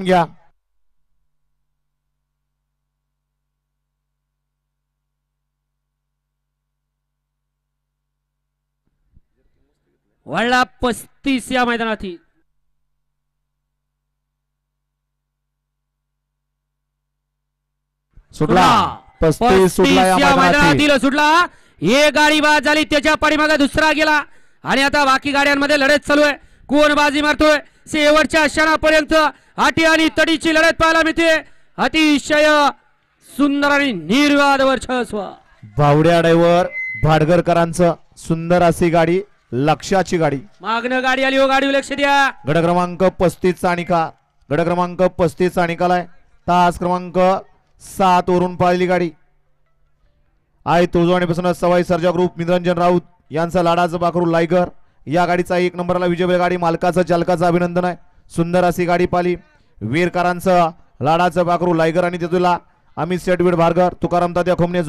घ्या. वळला 35 या मैदानातील सुटला 35 सुटला या मैदानातील. सुटला. एक गाडी बाद झाली, त्याच्या पाठीमागे दुसरा गेला आणि आता बाकी गाड्यांमध्ये लढत चालू आहे. कोण बाजी मारतोय शेवटच्या क्षणापर्यंत आटी आणि तडीची लढत पाहायला मिळते. अतिशय सुंदर आणि निर्वाद वर्चस्व. भावड्या ड्रायव्हर भाडगरकरांचं सुंदर अशी गाडी, लक्षाची गाडी. मागणं गाडी आली, हो गाडी लक्ष द्या. गड क्रमांक 35 चा निकाल, गड क्रमांक 35 चा निकाल आहे. तास क्रमांक 7 वरून पाहिली गाडी आहे. तुळजावाडीपासून सवाई सर्जा ग्रुप निरंजन राऊत यांचा लाडाचं पाखरू लायगर या गाडीचा 1 नंबरला विजय गाडी. मालकाचं चालकाचं अभिनंदन आहे. सुंदर अशी गाडी पाली. वीरकरांचं लाडाचं पाखरू लायगर आणि तेथुला अमित शेटवीड भारगर तुकाराम तात्या खोमने